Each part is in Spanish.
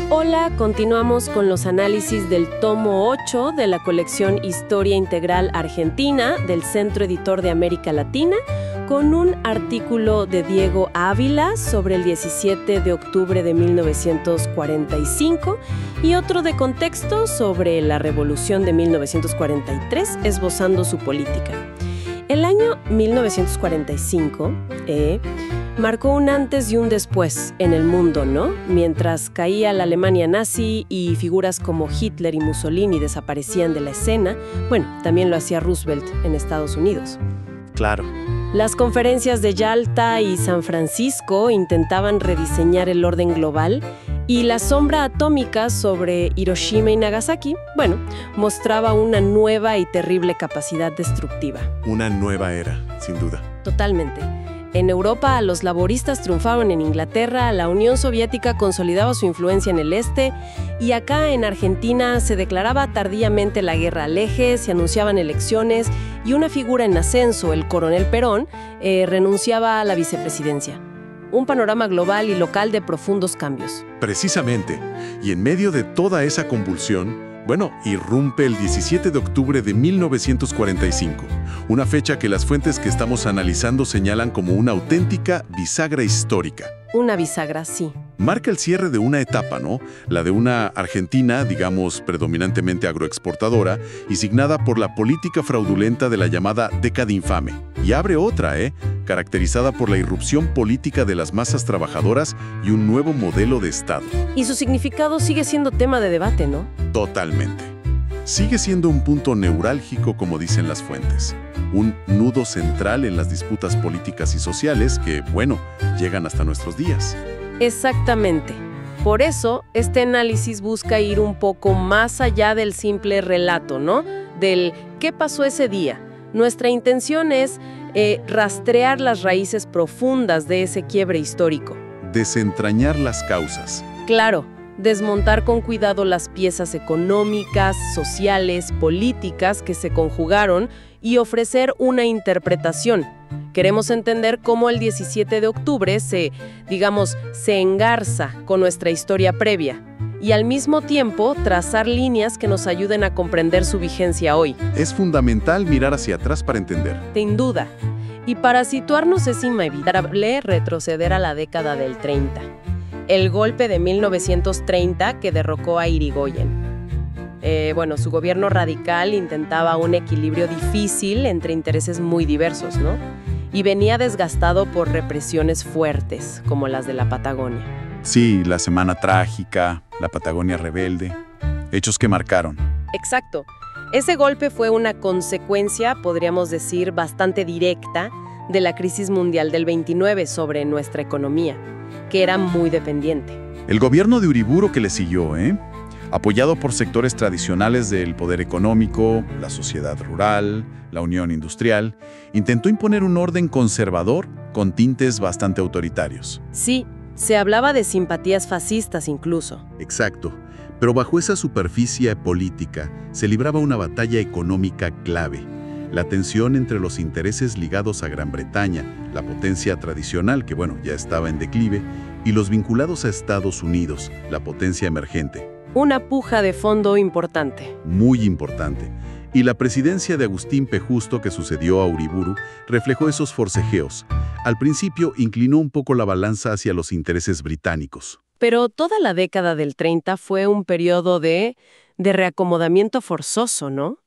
Hola, continuamos con los análisis del tomo 8 de la colección Historia Integral Argentina del Centro Editor de América Latina, con un artículo de Diego Ávila sobre el 17 de octubre de 1945 y otro de contexto sobre la Revolución de 1943, esbozando su política. El año 1945 marcó un antes y un después en el mundo, ¿no? Mientras caía la Alemania nazi y figuras como Hitler y Mussolini desaparecían de la escena, bueno, también lo hacía Roosevelt en Estados Unidos. Claro. Las conferencias de Yalta y San Francisco intentaban rediseñar el orden global y la sombra atómica sobre Hiroshima y Nagasaki, bueno, mostraba una nueva y terrible capacidad destructiva. Una nueva era, sin duda. Totalmente. En Europa, los laboristas triunfaban en Inglaterra, la Unión Soviética consolidaba su influencia en el este y acá en Argentina se declaraba tardíamente la guerra al eje, se anunciaban elecciones y una figura en ascenso, el coronel Perón, renunciaba a la vicepresidencia. Un panorama global y local de profundos cambios. Precisamente. Y en medio de toda esa convulsión, irrumpe el 17 de octubre de 1945, una fecha que las fuentes que estamos analizando señalan como una auténtica bisagra histórica. Una bisagra, sí. Marca el cierre de una etapa, ¿no? La de una Argentina, digamos, predominantemente agroexportadora y signada por la política fraudulenta de la llamada década infame. Y abre otra, caracterizada por la irrupción política de las masas trabajadoras y un nuevo modelo de Estado. Y su significado sigue siendo tema de debate, ¿no? Totalmente. Sigue siendo un punto neurálgico, como dicen las fuentes. Un nudo central en las disputas políticas y sociales que, llegan hasta nuestros días. Exactamente. Por eso, este análisis busca ir un poco más allá del simple relato, ¿no? Del ¿qué pasó ese día? Nuestra intención es rastrear las raíces profundas de ese quiebre histórico. Desentrañar las causas. Claro, desmontar con cuidado las piezas económicas, sociales, políticas que se conjugaron y ofrecer una interpretación. Queremos entender cómo el 17 de octubre se engarza con nuestra historia previa y al mismo tiempo trazar líneas que nos ayuden a comprender su vigencia hoy. Es fundamental mirar hacia atrás para entender. Sin duda. Y para situarnos es inevitable retroceder a la década del 30. El golpe de 1930 que derrocó a Irigoyen. Su gobierno radical intentaba un equilibrio difícil entre intereses muy diversos, ¿no? Y venía desgastado por represiones fuertes, como las de la Patagonia. Sí, la Semana Trágica, la Patagonia Rebelde, hechos que marcaron. Exacto. Ese golpe fue una consecuencia, podríamos decir, bastante directa de la crisis mundial del 29 sobre nuestra economía, que era muy dependiente. El gobierno de Uriburu que le siguió, apoyado por sectores tradicionales del poder económico, la sociedad rural, la unión industrial, intentó imponer un orden conservador con tintes bastante autoritarios. Sí, se hablaba de simpatías fascistas incluso. Exacto, pero bajo esa superficie política se libraba una batalla económica clave. La tensión entre los intereses ligados a Gran Bretaña, la potencia tradicional que, ya estaba en declive, y los vinculados a Estados Unidos, la potencia emergente. Una puja de fondo importante. Muy importante. Y la presidencia de Agustín P. Justo que sucedió a Uriburu reflejó esos forcejeos. Al principio inclinó un poco la balanza hacia los intereses británicos. Pero toda la década del 30 fue un periodo de reacomodamiento forzoso, ¿no?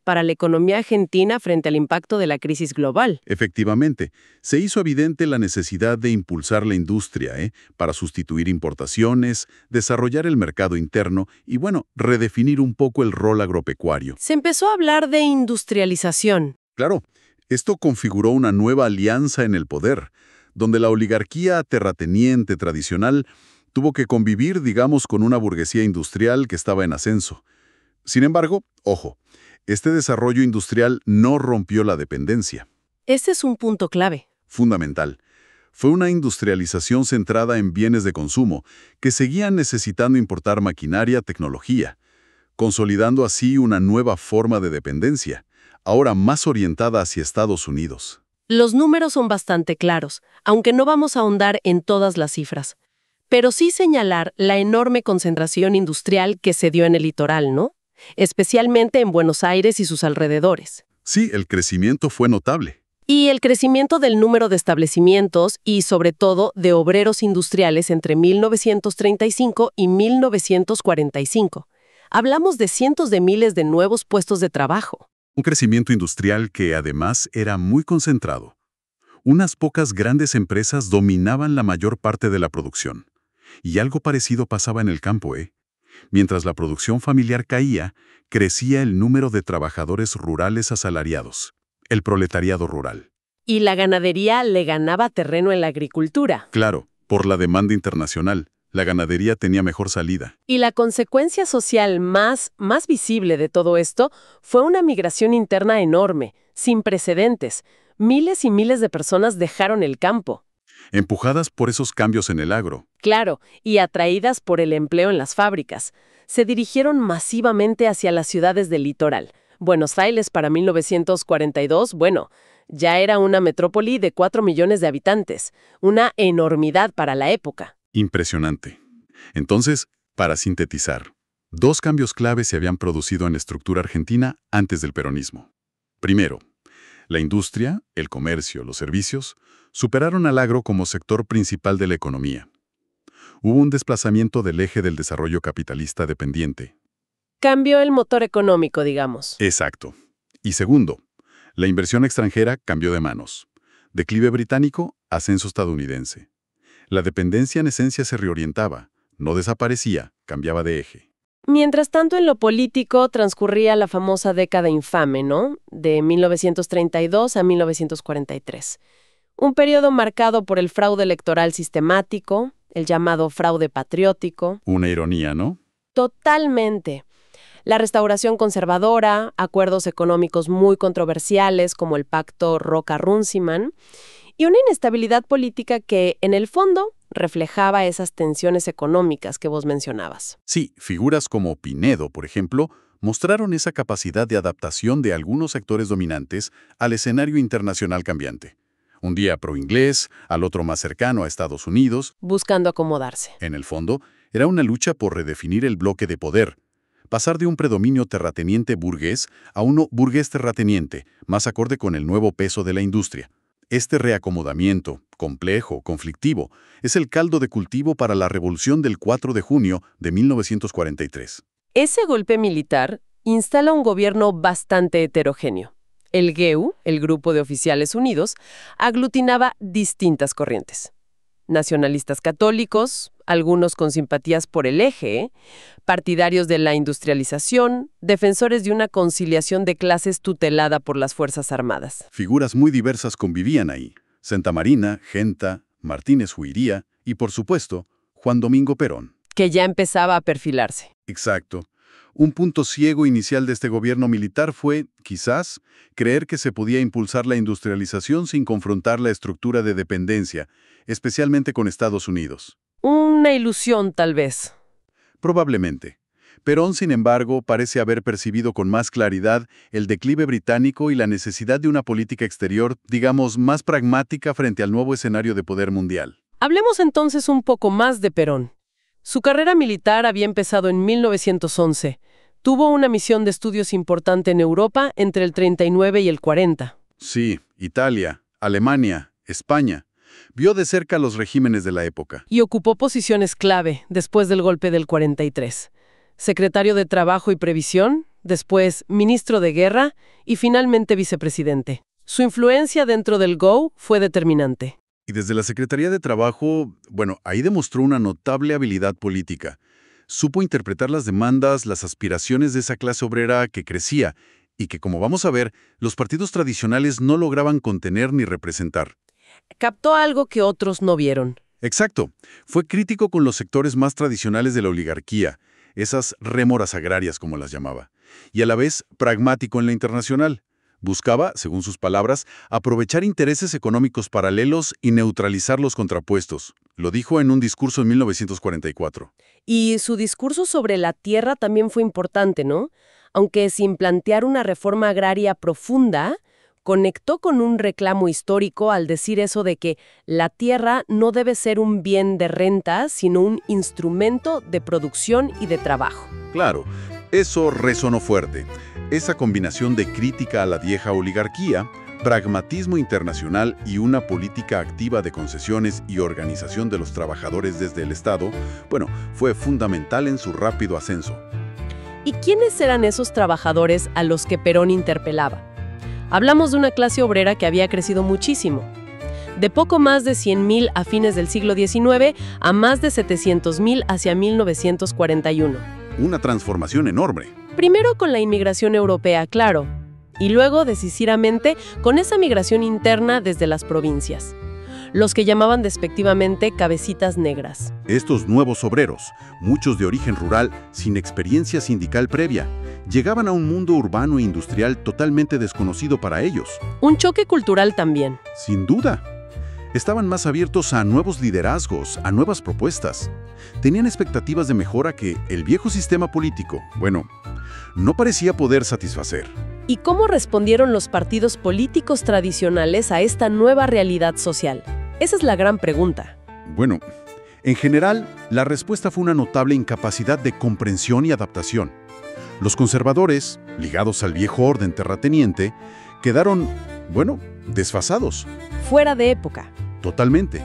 Para la economía argentina frente al impacto de la crisis global. Efectivamente, se hizo evidente la necesidad de impulsar la industria, para sustituir importaciones, desarrollar el mercado interno y, redefinir un poco el rol agropecuario. Se empezó a hablar de industrialización. Claro, esto configuró una nueva alianza en el poder, donde la oligarquía terrateniente tradicional tuvo que convivir, con una burguesía industrial que estaba en ascenso. Sin embargo, ojo, este desarrollo industrial no rompió la dependencia. Ese es un punto clave. Fundamental. Fue una industrialización centrada en bienes de consumo, que seguían necesitando importar maquinaria, tecnología, consolidando así una nueva forma de dependencia, ahora más orientada hacia Estados Unidos. Los números son bastante claros, aunque no vamos a ahondar en todas las cifras. pero sí señalar la enorme concentración industrial que se dio en el litoral, ¿no? Especialmente en Buenos Aires y sus alrededores. Sí, el crecimiento fue notable. Y el crecimiento del número de establecimientos y, sobre todo, de obreros industriales entre 1935 y 1945. Hablamos de cientos de miles de nuevos puestos de trabajo. Un crecimiento industrial que además era muy concentrado. Unas pocas grandes empresas dominaban la mayor parte de la producción. Y algo parecido pasaba en el campo, ¿eh? Mientras la producción familiar caía, crecía el número de trabajadores rurales asalariados, el proletariado rural. Y la ganadería le ganaba terreno en la agricultura. Claro, por la demanda internacional, la ganadería tenía mejor salida. Y la consecuencia social más visible de todo esto fue una migración interna enorme, sin precedentes. Miles y miles de personas dejaron el campo. Empujadas por esos cambios en el agro. Claro, y atraídas por el empleo en las fábricas, se dirigieron masivamente hacia las ciudades del litoral. Buenos Aires para 1942, bueno, ya era una metrópoli de 4 millones de habitantes, una enormidad para la época. Impresionante. Entonces, para sintetizar, dos cambios claves se habían producido en la estructura argentina antes del peronismo. Primero, la industria, el comercio, los servicios, superaron al agro como sector principal de la economía. Hubo un desplazamiento del eje del desarrollo capitalista dependiente. Cambió el motor económico, digamos. Exacto. Y segundo, la inversión extranjera cambió de manos. Declive británico, ascenso estadounidense. La dependencia en esencia se reorientaba, no desaparecía, cambiaba de eje. Mientras tanto, en lo político transcurría la famosa década infame, ¿no? De 1932 a 1943. Un periodo marcado por el fraude electoral sistemático, el llamado fraude patriótico. Una ironía, ¿no? Totalmente. La restauración conservadora, acuerdos económicos muy controversiales como el Pacto Roca-Runciman, y una inestabilidad política que, en el fondo, reflejaba esas tensiones económicas que vos mencionabas. Sí, figuras como Pinedo, por ejemplo, mostraron esa capacidad de adaptación de algunos sectores dominantes al escenario internacional cambiante. Un día pro-inglés, al otro más cercano a Estados Unidos. Buscando acomodarse. En el fondo, era una lucha por redefinir el bloque de poder. Pasar de un predominio terrateniente burgués a uno burgués terrateniente, más acorde con el nuevo peso de la industria. Este reacomodamiento, complejo, conflictivo, es el caldo de cultivo para la revolución del 4 de junio de 1943. Ese golpe militar instala un gobierno bastante heterogéneo. El GEU, el Grupo de Oficiales Unidos, aglutinaba distintas corrientes. Nacionalistas católicos, algunos con simpatías por el eje, partidarios de la industrialización, defensores de una conciliación de clases tutelada por las Fuerzas Armadas. Figuras muy diversas convivían ahí. Santa Marina, Genta, Martínez Huiría y, por supuesto, Juan Domingo Perón. Que ya empezaba a perfilarse. Exacto. Un punto ciego inicial de este gobierno militar fue, quizás, creer que se podía impulsar la industrialización sin confrontar la estructura de dependencia, especialmente con Estados Unidos. Una ilusión, tal vez. Probablemente. Perón, sin embargo, parece haber percibido con más claridad el declive británico y la necesidad de una política exterior, digamos, más pragmática frente al nuevo escenario de poder mundial. Hablemos entonces un poco más de Perón. Su carrera militar había empezado en 1911. Tuvo una misión de estudios importante en Europa entre el 39 y el 40. Sí, Italia, Alemania, España. Vio de cerca los regímenes de la época. Y ocupó posiciones clave después del golpe del 43. Secretario de Trabajo y Previsión, después ministro de Guerra y finalmente vicepresidente. Su influencia dentro del GO fue determinante. Y desde la Secretaría de Trabajo, ahí demostró una notable habilidad política. Supo interpretar las demandas, las aspiraciones de esa clase obrera que crecía y que, como vamos a ver, los partidos tradicionales no lograban contener ni representar. Captó algo que otros no vieron. Exacto. Fue crítico con los sectores más tradicionales de la oligarquía, esas rémoras agrarias como las llamaba, y a la vez pragmático en la internacional. Buscaba, según sus palabras, aprovechar intereses económicos paralelos y neutralizar los contrapuestos. Lo dijo en un discurso en 1944. Y su discurso sobre la tierra también fue importante, ¿no? Aunque sin plantear una reforma agraria profunda, conectó con un reclamo histórico al decir eso de que la tierra no debe ser un bien de renta, sino un instrumento de producción y de trabajo. Claro, eso resonó fuerte. Esa combinación de crítica a la vieja oligarquía, pragmatismo internacional y una política activa de concesiones y organización de los trabajadores desde el Estado, bueno, fue fundamental en su rápido ascenso. ¿Y quiénes eran esos trabajadores a los que Perón interpelaba? Hablamos de una clase obrera que había crecido muchísimo. De poco más de 100.000 a fines del siglo XIX a más de 700.000 hacia 1941. Una transformación enorme. Primero con la inmigración europea, claro, y luego, decisivamente, con esa migración interna desde las provincias. Los que llamaban despectivamente cabecitas negras. Estos nuevos obreros, muchos de origen rural, sin experiencia sindical previa, llegaban a un mundo urbano e industrial totalmente desconocido para ellos. Un choque cultural también. Sin duda. Estaban más abiertos a nuevos liderazgos, a nuevas propuestas. Tenían expectativas de mejora que el viejo sistema político, bueno, no parecía poder satisfacer. ¿Y cómo respondieron los partidos políticos tradicionales a esta nueva realidad social? Esa es la gran pregunta. Bueno, en general, la respuesta fue una notable incapacidad de comprensión y adaptación. Los conservadores, ligados al viejo orden terrateniente, quedaron, bueno, desfasados. Fuera de época. Totalmente.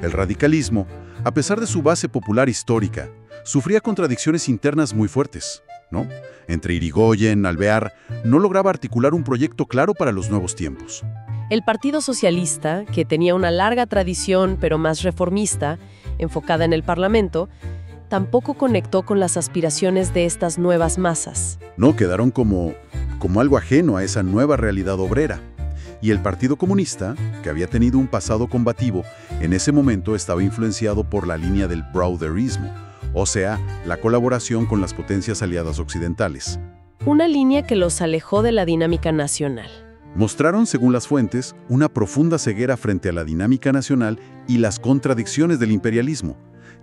El radicalismo, a pesar de su base popular histórica, sufría contradicciones internas muy fuertes, ¿no? Entre Irigoyen, Alvear, no lograba articular un proyecto claro para los nuevos tiempos. El Partido Socialista, que tenía una larga tradición pero más reformista, enfocada en el Parlamento, tampoco conectó con las aspiraciones de estas nuevas masas. No, quedaron como algo ajeno a esa nueva realidad obrera. Y el Partido Comunista, que había tenido un pasado combativo, en ese momento estaba influenciado por la línea del brotherismo, o sea, la colaboración con las potencias aliadas occidentales. Una línea que los alejó de la dinámica nacional. Mostraron, según las fuentes, una profunda ceguera frente a la dinámica nacional y las contradicciones del imperialismo.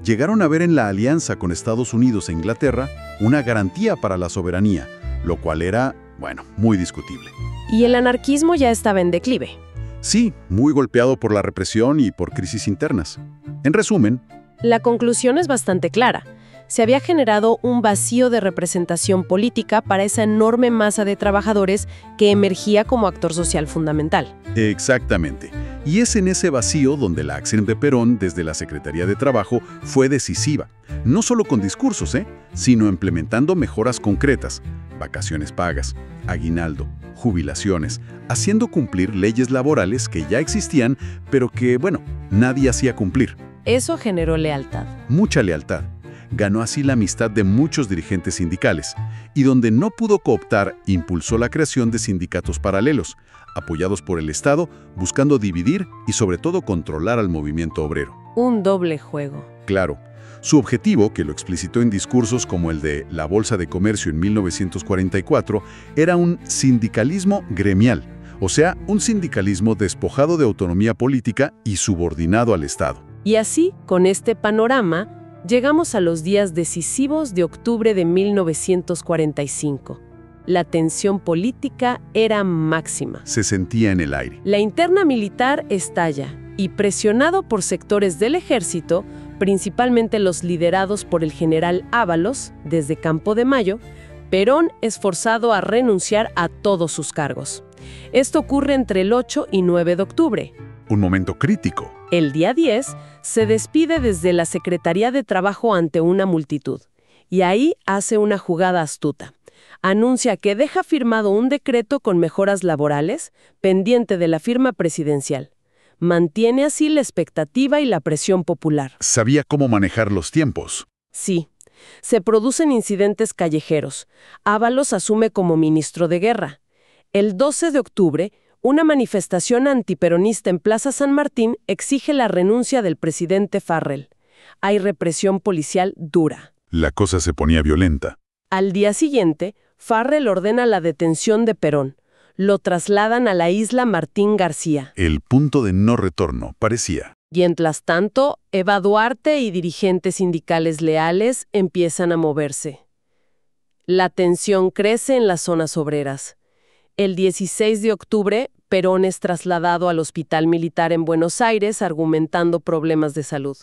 Llegaron a ver en la alianza con Estados Unidos e Inglaterra una garantía para la soberanía, lo cual era, bueno, muy discutible. Y el anarquismo ya estaba en declive. Sí, muy golpeado por la represión y por crisis internas. En resumen, la conclusión es bastante clara. Se había generado un vacío de representación política para esa enorme masa de trabajadores que emergía como actor social fundamental. Exactamente. Y es en ese vacío donde la acción de Perón desde la Secretaría de Trabajo fue decisiva. No solo con discursos, sino implementando mejoras concretas, vacaciones pagas, aguinaldo, jubilaciones, haciendo cumplir leyes laborales que ya existían, pero que, bueno, nadie hacía cumplir. Eso generó lealtad. Mucha lealtad. Ganó así la amistad de muchos dirigentes sindicales, y donde no pudo cooptar, impulsó la creación de sindicatos paralelos, apoyados por el Estado, buscando dividir y sobre todo controlar al movimiento obrero. Un doble juego. Claro. Su objetivo, que lo explicitó en discursos como el de la Bolsa de Comercio en 1944, era un sindicalismo gremial, o sea, un sindicalismo despojado de autonomía política y subordinado al Estado. Y así, con este panorama, llegamos a los días decisivos de octubre de 1945. La tensión política era máxima. Se sentía en el aire. La interna militar estalla y, presionado por sectores del ejército, principalmente los liderados por el general Ábalos, desde Campo de Mayo, Perón es forzado a renunciar a todos sus cargos. Esto ocurre entre el 8 y 9 de octubre. Un momento crítico. El día 10 se despide desde la Secretaría de Trabajo ante una multitud, y ahí hace una jugada astuta. Anuncia que deja firmado un decreto con mejoras laborales, pendiente de la firma presidencial. Mantiene así la expectativa y la presión popular. Sabía cómo manejar los tiempos. Sí. Se producen incidentes callejeros. Ábalos asume como ministro de Guerra. El 12 de octubre, una manifestación antiperonista en Plaza San Martín exige la renuncia del presidente Farrell. Hay represión policial dura. La cosa se ponía violenta. Al día siguiente, Farrell ordena la detención de Perón. Lo trasladan a la isla Martín García. El punto de no retorno, parecía. Y mientras tanto, Eva Duarte y dirigentes sindicales leales empiezan a moverse. La tensión crece en las zonas obreras. El 16 de octubre, Perón es trasladado al Hospital Militar en Buenos Aires argumentando problemas de salud.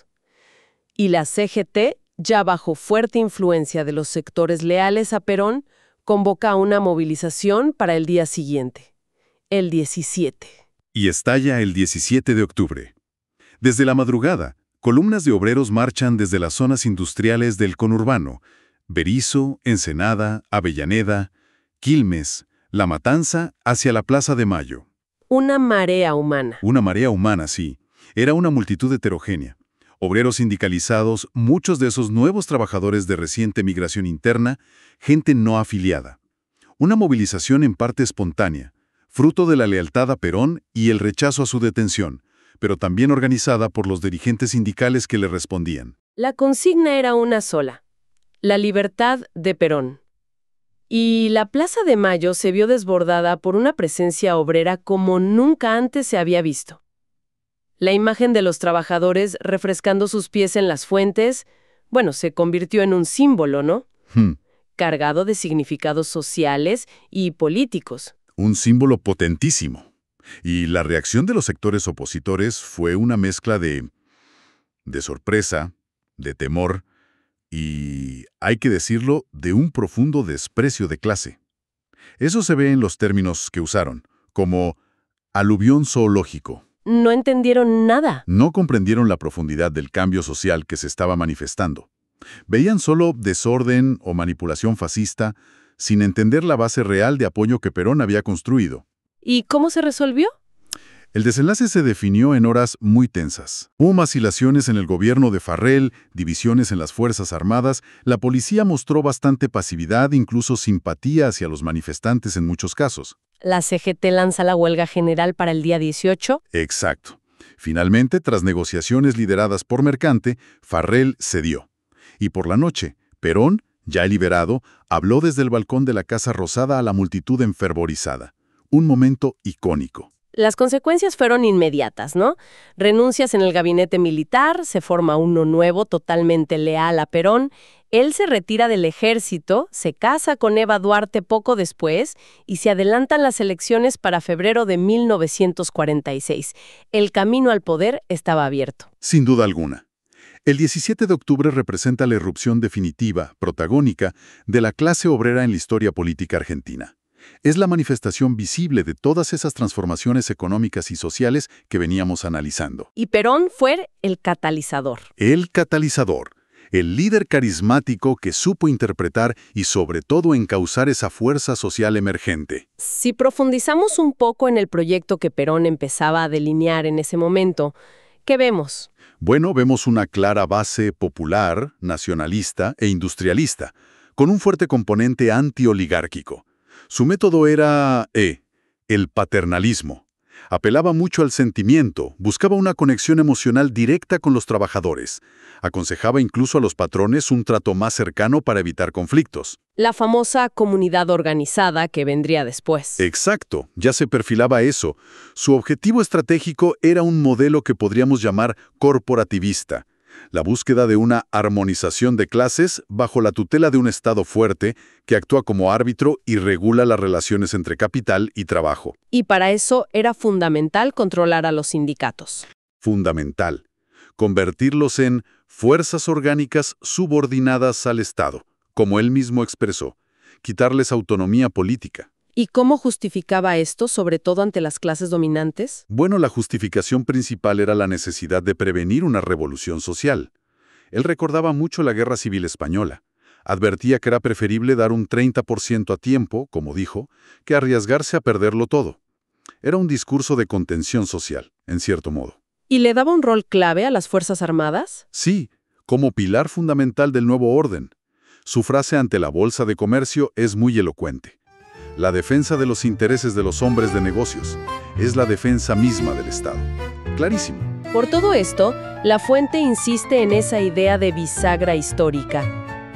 Y la CGT, ya bajo fuerte influencia de los sectores leales a Perón, convoca una movilización para el día siguiente, el 17. Y estalla el 17 de octubre. Desde la madrugada, columnas de obreros marchan desde las zonas industriales del conurbano, Berisso, Ensenada, Avellaneda, Quilmes, La Matanza, hacia la Plaza de Mayo. Una marea humana. Una marea humana, sí. Era una multitud heterogénea. Obreros sindicalizados, muchos de esos nuevos trabajadores de reciente migración interna, gente no afiliada. Una movilización en parte espontánea, fruto de la lealtad a Perón y el rechazo a su detención, pero también organizada por los dirigentes sindicales que le respondían. La consigna era una sola: la libertad de Perón. Y la Plaza de Mayo se vio desbordada por una presencia obrera como nunca antes se había visto. La imagen de los trabajadores refrescando sus pies en las fuentes, se convirtió en un símbolo, ¿no? Cargado de significados sociales y políticos. Un símbolo potentísimo. Y la reacción de los sectores opositores fue una mezcla de sorpresa, de temor y, hay que decirlo, de un profundo desprecio de clase. Eso se ve en los términos que usaron, como aluvión zoológico. No entendieron nada. No comprendieron la profundidad del cambio social que se estaba manifestando. Veían solo desorden o manipulación fascista, sin entender la base real de apoyo que Perón había construido. ¿Y cómo se resolvió? El desenlace se definió en horas muy tensas. Hubo vacilaciones en el gobierno de Farrell, divisiones en las Fuerzas Armadas, la policía mostró bastante pasividad, incluso simpatía hacia los manifestantes en muchos casos. La CGT lanza la huelga general para el día 18. Exacto. Finalmente, tras negociaciones lideradas por Mercante, Farrell cedió. Y por la noche, Perón, ya liberado, habló desde el balcón de la Casa Rosada a la multitud enfervorizada. Un momento icónico. Las consecuencias fueron inmediatas, ¿no? Renuncias en el gabinete militar, se forma uno nuevo totalmente leal a Perón, él se retira del ejército, se casa con Eva Duarte poco después y se adelantan las elecciones para febrero de 1946. El camino al poder estaba abierto. Sin duda alguna. El 17 de octubre representa la irrupción definitiva, protagónica, de la clase obrera en la historia política argentina. Es la manifestación visible de todas esas transformaciones económicas y sociales que veníamos analizando. Y Perón fue el catalizador. El catalizador, el líder carismático que supo interpretar y sobre todo encauzar esa fuerza social emergente. Si profundizamos un poco en el proyecto que Perón empezaba a delinear en ese momento, ¿qué vemos? Bueno, vemos una clara base popular, nacionalista e industrialista, con un fuerte componente antioligárquico. Su método era el paternalismo. Apelaba mucho al sentimiento, buscaba una conexión emocional directa con los trabajadores. Aconsejaba incluso a los patrones un trato más cercano para evitar conflictos. La famosa comunidad organizada que vendría después. Exacto, ya se perfilaba eso. Su objetivo estratégico era un modelo que podríamos llamar corporativista. La búsqueda de una armonización de clases bajo la tutela de un Estado fuerte que actúa como árbitro y regula las relaciones entre capital y trabajo. Y para eso era fundamental controlar a los sindicatos. Fundamental. Convertirlos en fuerzas orgánicas subordinadas al Estado, como él mismo expresó. Quitarles autonomía política. ¿Y cómo justificaba esto, sobre todo ante las clases dominantes? Bueno, la justificación principal era la necesidad de prevenir una revolución social. Él recordaba mucho la Guerra Civil Española. Advertía que era preferible dar un 30% a tiempo, como dijo, que arriesgarse a perderlo todo. Era un discurso de contención social, en cierto modo. ¿Y le daba un rol clave a las Fuerzas Armadas? Sí, como pilar fundamental del nuevo orden. Su frase ante la Bolsa de Comercio es muy elocuente. La defensa de los intereses de los hombres de negocios es la defensa misma del Estado. Clarísimo. Por todo esto, La Fuente insiste en esa idea de bisagra histórica.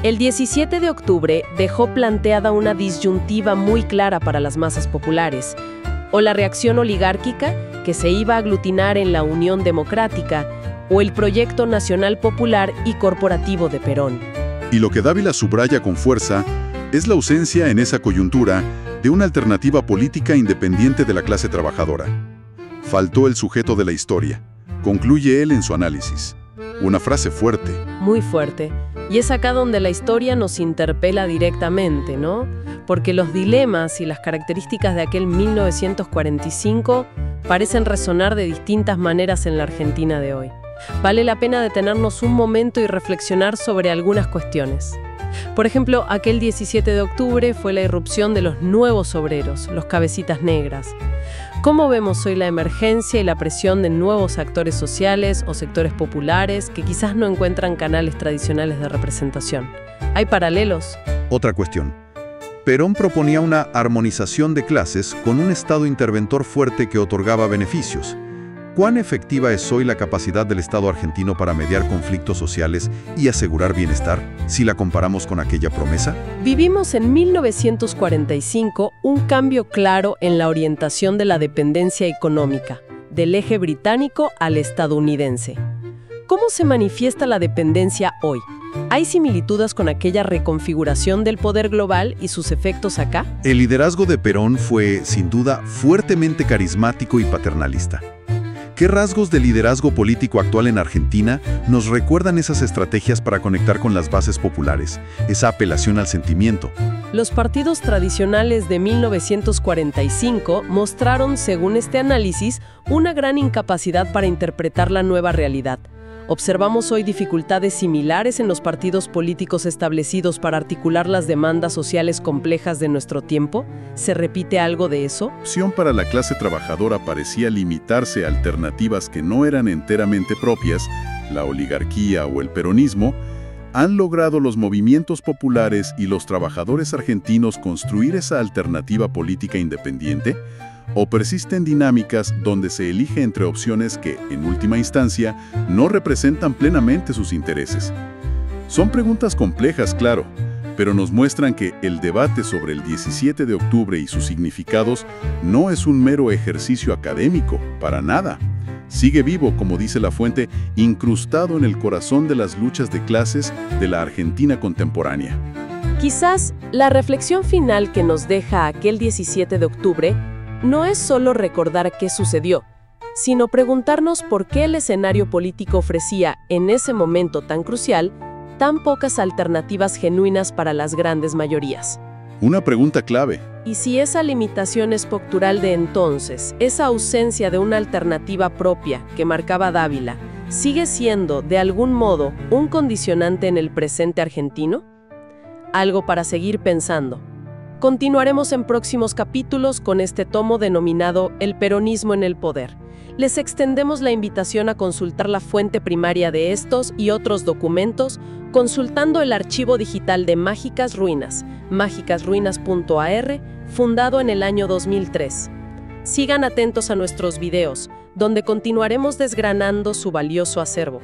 El 17 de octubre dejó planteada una disyuntiva muy clara para las masas populares. O la reacción oligárquica, que se iba a aglutinar en la Unión Democrática, o el proyecto nacional popular y corporativo de Perón. Y lo que Dávila subraya con fuerza es la ausencia en esa coyuntura de una alternativa política independiente de la clase trabajadora. Faltó el sujeto de la historia, concluye él en su análisis. Una frase fuerte. Muy fuerte. Y es acá donde la historia nos interpela directamente, ¿no? Porque los dilemas y las características de aquel 1945 parecen resonar de distintas maneras en la Argentina de hoy. Vale la pena detenernos un momento y reflexionar sobre algunas cuestiones. Por ejemplo, aquel 17 de octubre fue la irrupción de los nuevos obreros, los cabecitas negras. ¿Cómo vemos hoy la emergencia y la presión de nuevos actores sociales o sectores populares que quizás no encuentran canales tradicionales de representación? ¿Hay paralelos? Otra cuestión. Perón proponía una armonización de clases con un Estado interventor fuerte que otorgaba beneficios. ¿Cuán efectiva es hoy la capacidad del Estado argentino para mediar conflictos sociales y asegurar bienestar, si la comparamos con aquella promesa? Vivimos en 1945 un cambio claro en la orientación de la dependencia económica, del eje británico al estadounidense. ¿Cómo se manifiesta la dependencia hoy? ¿Hay similitudes con aquella reconfiguración del poder global y sus efectos acá? El liderazgo de Perón fue, sin duda, fuertemente carismático y paternalista. ¿Qué rasgos del liderazgo político actual en Argentina nos recuerdan esas estrategias para conectar con las bases populares, esa apelación al sentimiento? Los partidos tradicionales de 1945 mostraron, según este análisis, una gran incapacidad para interpretar la nueva realidad. ¿Observamos hoy dificultades similares en los partidos políticos establecidos para articular las demandas sociales complejas de nuestro tiempo? ¿Se repite algo de eso? La opción para la clase trabajadora parecía limitarse a alternativas que no eran enteramente propias, la oligarquía o el peronismo. ¿Han logrado los movimientos populares y los trabajadores argentinos construir esa alternativa política independiente? ¿O persisten dinámicas donde se elige entre opciones que, en última instancia, no representan plenamente sus intereses? Son preguntas complejas, claro, pero nos muestran que el debate sobre el 17 de octubre y sus significados no es un mero ejercicio académico, para nada. Sigue vivo, como dice la fuente, incrustado en el corazón de las luchas de clases de la Argentina contemporánea. Quizás la reflexión final que nos deja aquel 17 de octubre no es solo recordar qué sucedió, sino preguntarnos por qué el escenario político ofrecía, en ese momento tan crucial, tan pocas alternativas genuinas para las grandes mayorías. Una pregunta clave. Y si esa limitación estructural de entonces, esa ausencia de una alternativa propia que marcaba Dávila, ¿sigue siendo, de algún modo, un condicionante en el presente argentino? Algo para seguir pensando. Continuaremos en próximos capítulos con este tomo denominado El peronismo en el poder. Les extendemos la invitación a consultar la fuente primaria de estos y otros documentos consultando el archivo digital de Mágicas Ruinas, mágicasruinas.ar, fundado en el año 2003. Sigan atentos a nuestros videos, donde continuaremos desgranando su valioso acervo.